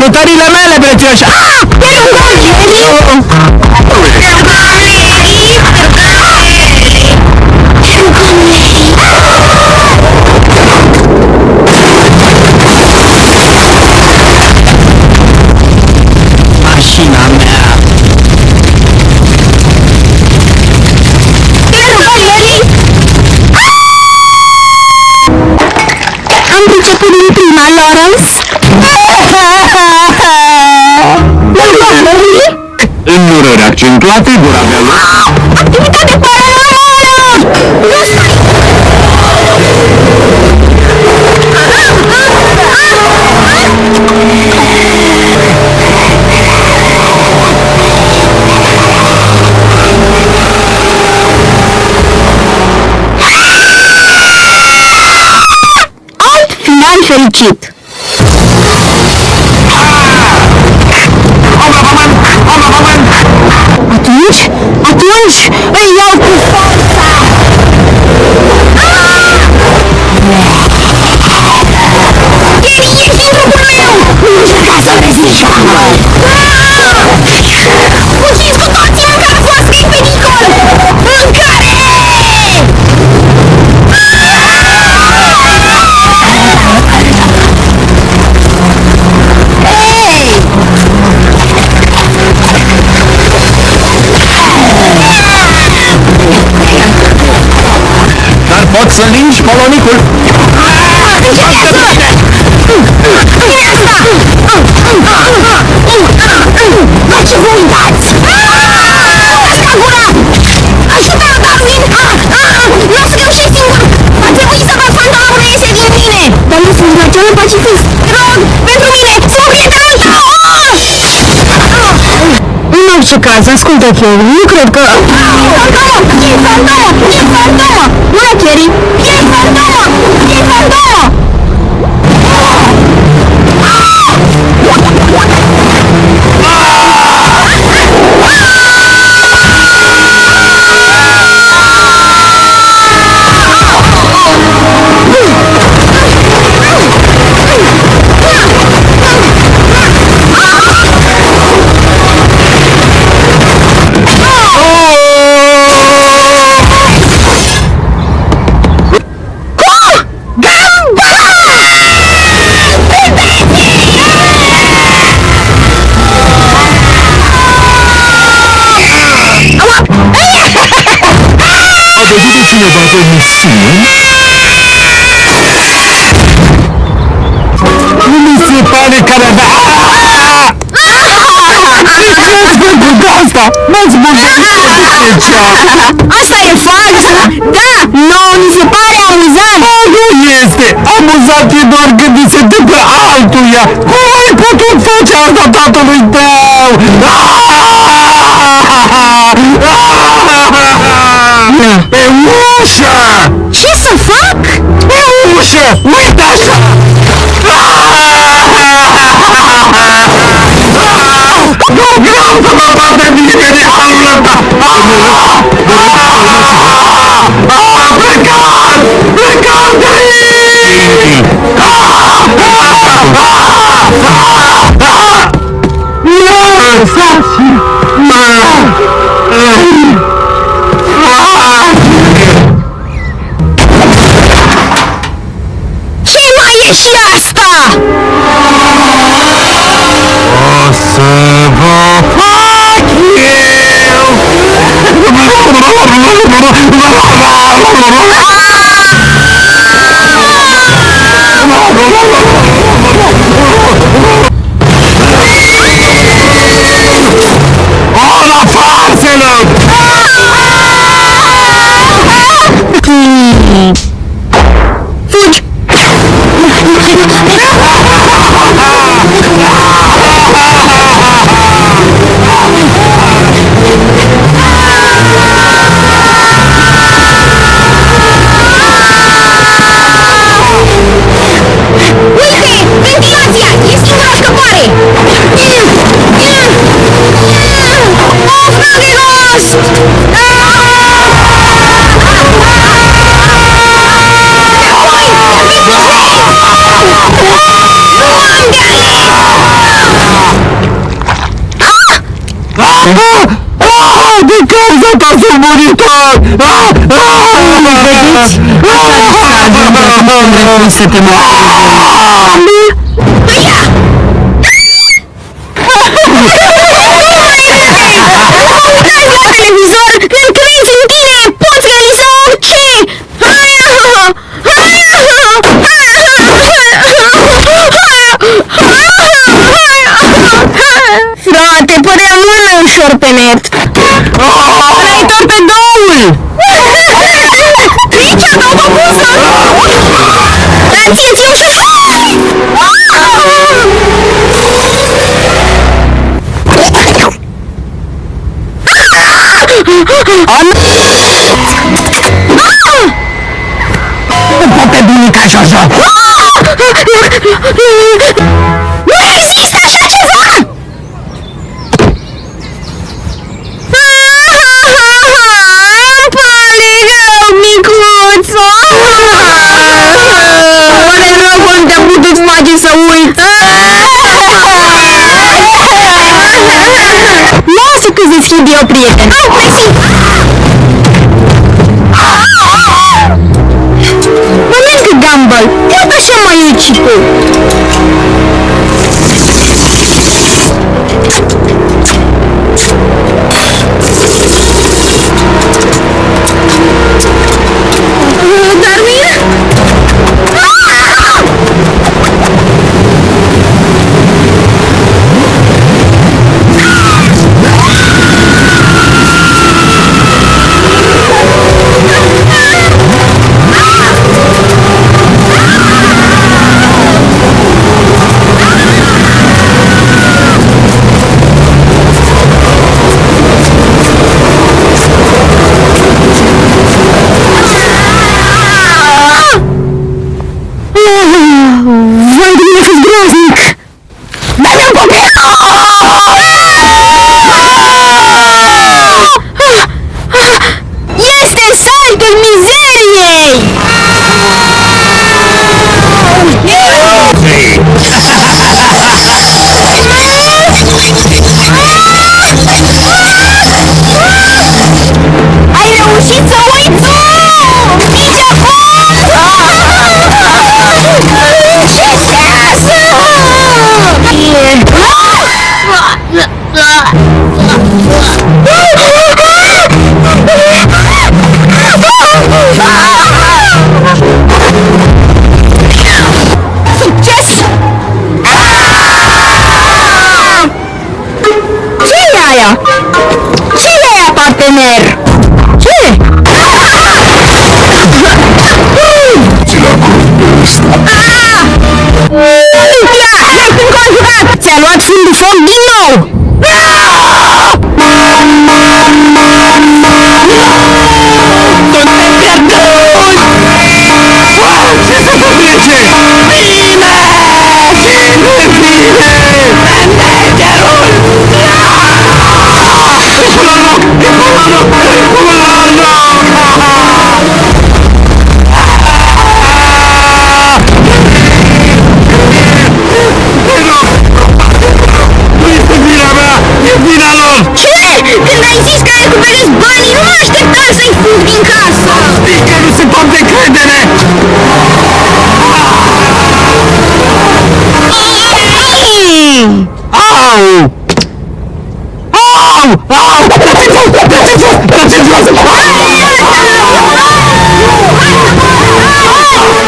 Salutările mele, prețioși! Mașina mea! Am priceput din prima, Lawrence. Înurări accentuate vor avea loc. Activitate paranormală! Alt final fericit! Atunci îi iau cu forța! Gary, ești în trupul meu! Nu încerca să reziști la noi! Fugiți cu toții în cazul ăsta e pericol! Mâncare! Dar poți să lingi polonicul? La ce vă uitați? Asta gura! Ajută-mă, Darwin! Nu o să reușesc singur! Va trebui să văd fantomul iese din mine! Dar nu sunt marțianul pacifist! Rog, pentru mine! Sunt prietenul tău! În orice caz, ascultă, Carrie, nu cred că... E fantomă! Bună, Carrie! E fantomă! Cineva de misiune? Nu mi se pare că ar avea... De ce ați făcut asta? N-ați vorbit de ce? Asta e fals! Da, nouă ni se pare amuzant! Nu este! Amuzant e doar când îi se întâmplă altuia! Cum ai putut face asta tatălui tău? Pe ușă! Ce să fac? Pe ușă! Uite așa! Nu vreau să mă bată nimeni! Plecați! Plecați de aici! Ce mai e și asta? O să vă fac eu! Ora farselor! Fugi! De cauza ta sunt muritor! Vedeți? Să te televizor, ne-am crezut în tine! Poți realiza orice! Frate, părea mult mai ușor pe net! Ai torpedoul! Nici autobuză! Dar ție ușor! Nu poate bunica și așa! Nu există așa ceva! Îmi pare rău, micuțo! Pare rău că nu te-am putut face să uiți! Lasă că deschid eu, prieten! Au găsit! Mănâncă, Gumball! Iată așa mai ucicul! Darwin? Vai de mine, fi groaznic! Dă-mi un copil! Este saltul mizeriei! Ai reușit să uiți! Nici Succes! Ce-i aia? Ce-i aia, partener? Ce? Ne-ai înconjurat! Ți-a luat fund de foc din nou! Ce se petrece? Bine! Bine! Managerul! Nu este vina mea! E vina lor! Ce? Când ai zis că recuperezi banii, nu mă așteptam să-i fug din casă! Știi că nu se pot de credere! Au! Au! Au! Dați-mi jos! Dați-mi jos! Dați-mi jos!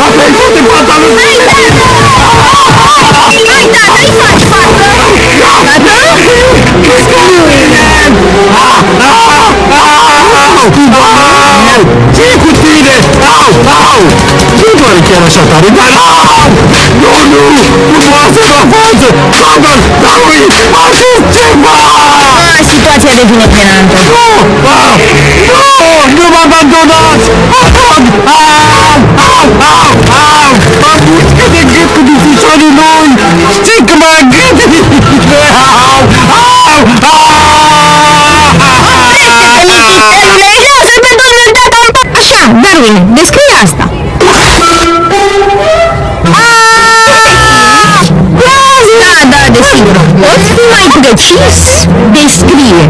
Apoi toate pantaloni! Hai, da, dă-i faci față! Crezi că nu e? Ce-i cu tine? Au! Au! Nu doare chiar așa tare, dar au! Nu, nu! Nu poate la față! Logan! Darwin! Faceți ceva! Situația devine penantă. Nu! Au! Nu! Nu mă abandonați! Au! Au! Au! Au! Au! Mă mușcă de gât cu difișorii lui! Știi că mă gândi! Au! Au! Așa, Darwin, descrie asta. Da, desigur. Poți fi mai precis? Descrie.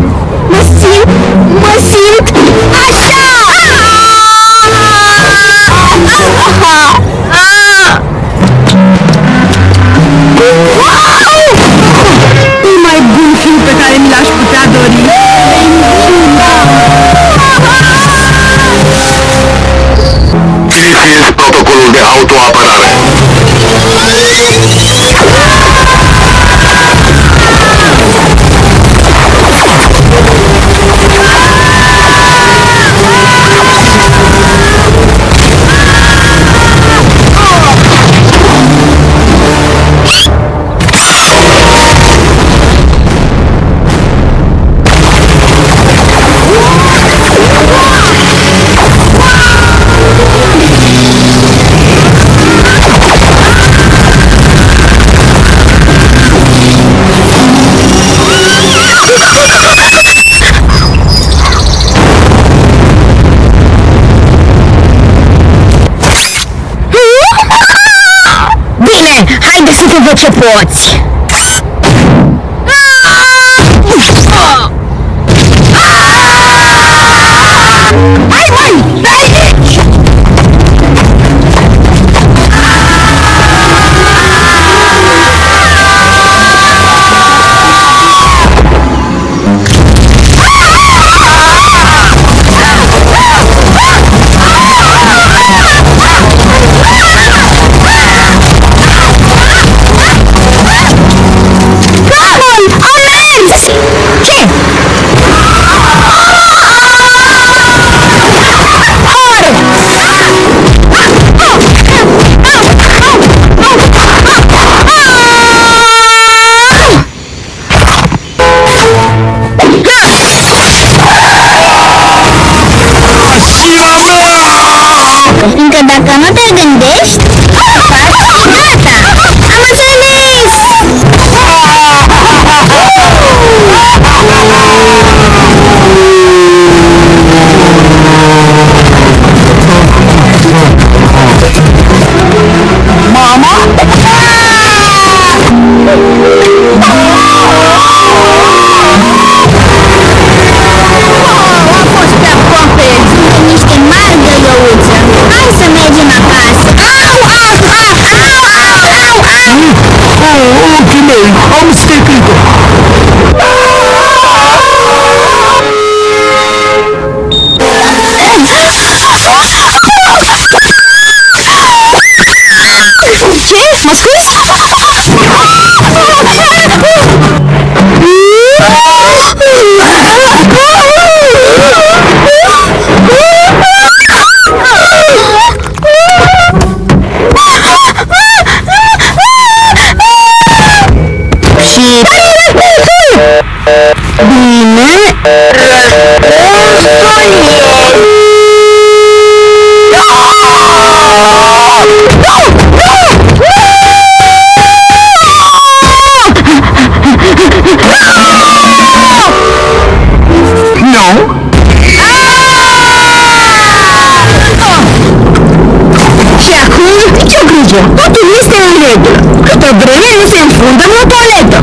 Arată-vă ce poți! Hai, mai! De aici! Fiindcă dacă nu te gândești, faci și gata! Am înțeles! Mama? A fost pe aproape! Suntem niște mari gălăuțe! Hai să mergem acasă! Ochii mei, am stăpit-o! Ce? Mă scuzi? Și... Bine... Nu? Și acum, nicio grijă, totul este în regulă, câtă vreme nu se înfundă în o toaletă.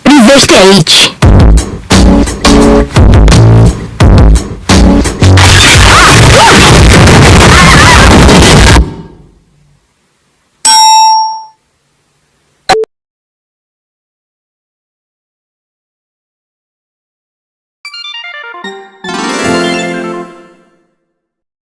Privește aici!